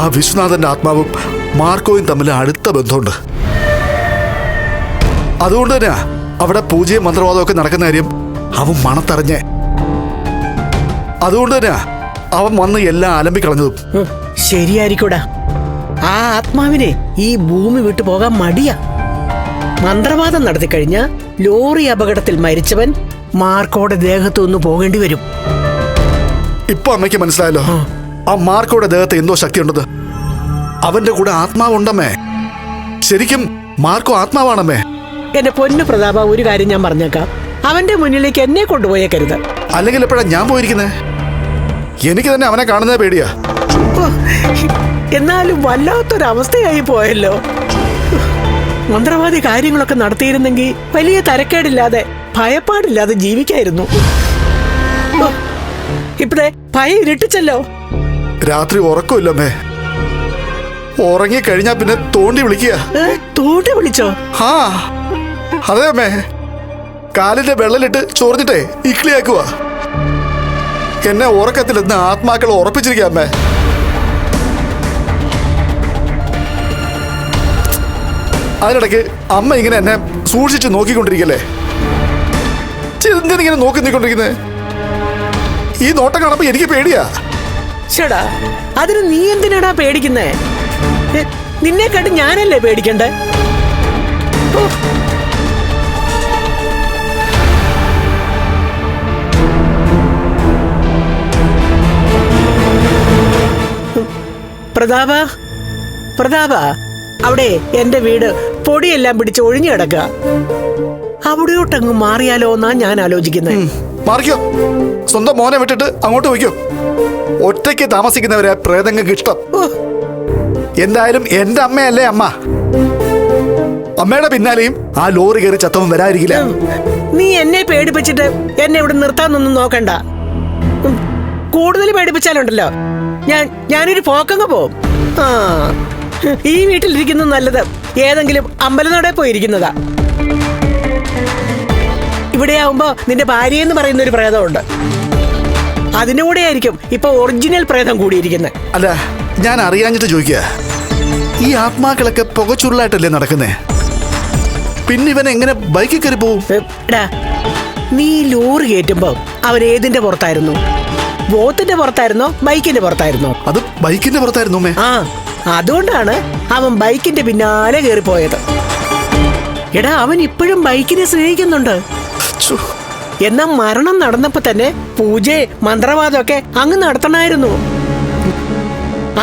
ആ വിശ്വനാഥന്റെ ആത്മാവും മാർക്കോയും തമ്മിൽ അടുത്ത ബന്ധമുണ്ട്. അതുകൊണ്ട് തന്നെയാ അവിടെ പൂജയും മന്ത്രവാദവും ഒക്കെ നടക്കുന്ന കാര്യം അവൻ മണത്തറിഞ്ഞേ. അതുകൊണ്ട് തന്നെയാ അവൻ വന്ന് എല്ലാം അലമ്പിക്കളഞ്ഞതും. ശരിയായിരിക്കൂടാ. ആ ആത്മാവിനെ ഈ ഭൂമി വിട്ടു പോകാൻ മടിയാ. മന്ത്രവാദം നടത്തിക്കഴിഞ്ഞ ലോറി അപകടത്തിൽ മരിച്ചവൻ മാർക്കോയുടെ ദേഹത്തു നിന്ന് പോകേണ്ടി വരും. ഇപ്പൊ അമ്മയ്ക്ക് മനസ്സിലായല്ലോ ആ മാർക്കോയുടെ ദേഹത്ത് എന്തോ ശക്തിയുണ്ടത്. അവന്റെ കൂടെ ആത്മാവുണ്ടമ്മേ. ശരിക്കും മാർക്കോ ആത്മാവാണമ്മേ. എന്റെ പൊന്നു പ്രതാപ, ഒരു കാര്യം ഞാൻ പറഞ്ഞേക്കാം. അവന്റെ മുന്നിലേക്ക് എന്നെ കൊണ്ടുപോയേക്കരുത്. അല്ലെങ്കിൽ എപ്പോഴാ ഞാൻ പോയിരിക്കുന്നേ? എനിക്ക് തന്നെ അവനെ കാണുന്നത് പേടിയാ. എന്നാലും വല്ലാത്തൊരവസ്ഥയായി പോയല്ലോ. മന്ത്രവാദി കാര്യങ്ങളൊക്കെ നടത്തിയിരുന്നെങ്കിൽ വലിയ തരക്കേടില്ലാതെ ഭയപ്പാടില്ലാതെ ജീവിക്കായിരുന്നു. ഇപ്പഴേ ഭയം ഇരുട്ടിച്ചല്ലോ. രാത്രി ഉറക്കമില്ലമ്മേ. ഉറങ്ങിക്കഴിഞ്ഞാ പിന്നെ തോണ്ടി വിളിക്കുക. തോണ്ടി വിളിച്ചോ? ഹാ അതെ അമ്മേ. കാലിന്റെ വെള്ളലിട്ട് ചൊറിഞ്ഞിട്ടേ ഇക്ലിയാക്കുക. എന്നെ ഉറക്കത്തിലെന്ന് ആത്മാക്കൾ ഉറപ്പിച്ചിരിക്കുക അമ്മേ. അതിനിടയ്ക്ക് അമ്മ ഇങ്ങനെ എന്നെ സൂക്ഷിച്ച് നോക്കിക്കൊണ്ടിരിക്കല്ലേ. എന്തിനിങ്ങനെ നോക്കി നീക്കൊണ്ടിരിക്കുന്നത്? ഈ നോട്ടം കാണുമ്പോ എനിക്ക് പേടിയാ. ചേടാ, അതിന് നീ എന്തിനാടാ പേടിക്കുന്നേ? നിന്നെ കണ്ട് ഞാനല്ലേ പേടിക്കണ്ടേ? പ്രതാപ, പ്രതാപ, അവിടെ എന്റെ വീട് പൊടിയെല്ലാം പിടിച്ച് ഒഴിഞ്ഞു കിടക്കുക. അവിടെയോട്ടങ്ങ് മാറിയാലോ എന്നാ ഞാൻ ആലോചിക്കുന്നത്. മാറിക്കോ. സ്വന്തം മോനെ വിട്ടിട്ട് അങ്ങോട്ട് പോയിക്കോ. ഒറ്റയ്ക്ക് താമസിക്കുന്നവരെ പ്രേതങ്ങൾക്ക് ഇഷ്ടം. എന്തായാലും എന്റെ അമ്മയല്ലേ അമ്മ. അമ്മയുടെ പിന്നാലെയും ആ ലോറി കയറി ചത്തവൻ വരാതിരിക്കില്ല. നീ എന്നെ പേടിപ്പിച്ചിട്ട് എന്നെ ഇവിടെ നിർത്താനൊന്നും നോക്കണ്ട. കൂടുതൽ പേടിപ്പിച്ചാലുണ്ടല്ലോ ഞാനൊരു പോക്കങ്ങ് പോവും. ആ, ഈ വീട്ടിലിരിക്കുന്നത് നല്ലത് ഏതെങ്കിലും അമ്പലനടയിൽ പോയിരിക്കുന്നതാ. ഇവിടെയാവുമ്പോ നിന്റെ ഭാര്യ എന്ന് പറയുന്ന ഒരു പ്രേതമുണ്ട്. അതിന്റെ കൂടെ ആയിരിക്കും ഇപ്പൊ ഒറിജിനൽ പ്രേതം കൂടിയിരിക്കുന്നത്. അല്ല, ഞാൻ അറിയാഞ്ഞിട്ട് ചോദിക്കുക. ഈ ആത്മാക്കളൊക്കെ പുകച്ചുരുളായിട്ടല്ലേ നടക്കുന്നേ? പിന്നെ ഇവൻ എങ്ങനെ ബൈക്കിൽ കയറി പോവും? നീ ലോറി കയറ്റുമ്പോ അവൻ ഏതിന്റെ പുറത്തായിരുന്നു? ബോത്തിന്റെ പുറത്തായിരുന്നോ ബൈക്കിന്റെ പുറത്തായിരുന്നോ? അത് ബൈക്കിന്റെ പുറത്തായിരുന്നു. ആ, അതുകൊണ്ടാണ് അവൻ ബൈക്കിന്റെ പിന്നാലെ കയറിപ്പോയത്. എടാ, അവൻ ഇപ്പോഴും ബൈക്കിനെ സ്നേഹിക്കുന്നുണ്ട്. എന്നാ മരണം നടന്നപ്പോ തന്നെ പൂജ മന്ത്രവാദമൊക്കെ അങ്ങ് നടത്തണമായിരുന്നു.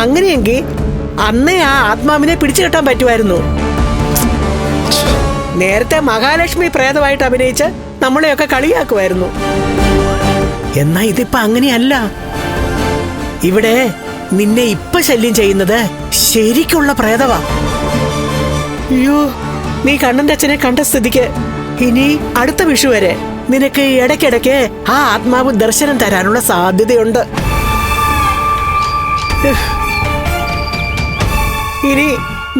അങ്ങനെയെങ്കിൽ അന്നേ ആ ആത്മാവിനെ പിടിച്ചു കെട്ടാൻ പറ്റുമായിരുന്നു. നേരത്തെ മഹാലക്ഷ്മി പ്രേതമായിട്ട് അഭിനയിച്ച് നമ്മളെയൊക്കെ കളിയാക്കുമായിരുന്നു. എന്നാ ഇതിപ്പോ അങ്ങനെയല്ല. ഇവിടെ നിന്നെ ഇപ്പൊ ശല്യം ചെയ്യുന്നത് ശരിക്കുള്ള പ്രേതവാ. അയ്യോ, നീ കണ്ണന്റെ അച്ഛനെ കണ്ട സ്ഥിതിക്ക് ഇനി അടുത്ത വിഷു വരെ നിനക്ക് ഇടയ്ക്കിടയ്ക്ക് ആ ആത്മാവ് ദർശനം തരാനുള്ള സാധ്യതയുണ്ട്. ഇനി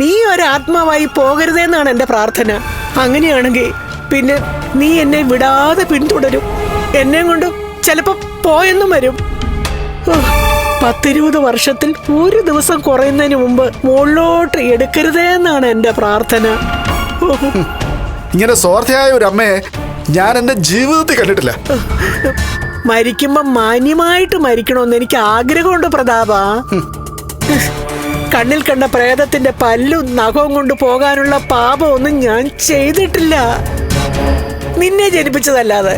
നീ ഒരാത്മാവായി പോകരുതെന്നാണ് എന്റെ പ്രാർത്ഥന. അങ്ങനെയാണെങ്കിൽ പിന്നെ നീ എന്നെ വിടാതെ പിന്തുടരും. എന്നെ കൊണ്ട് ചിലപ്പോ പോയെന്നും വരും. 10-20 വർഷത്തിൽ ഒരു ദിവസം കുറയുന്നതിന് മുമ്പ് മുകളിലോട്ട് എടുക്കരുതേ എന്നാണ് എന്റെ പ്രാർത്ഥന. ഇങ്ങനെ സ്വാർത്ഥയായ ഒരു അമ്മയെ ഞാൻ എന്റെ ജീവിതത്തിൽ കണ്ടിട്ടില്ല. മരിക്കുമ്പോ മാന്യമായിട്ട് മരിക്കണമെന്ന് എനിക്ക് ആഗ്രഹമുണ്ട് പ്രതാപ. കണ്ണിൽ കണ്ട പ്രേതത്തിന്റെ പല്ലും നഖവും കൊണ്ട് പോകാനുള്ള പാപമൊന്നും ഞാൻ ചെയ്തിട്ടില്ല, നിന്നെ ജനിപ്പിച്ചതല്ലാതെ.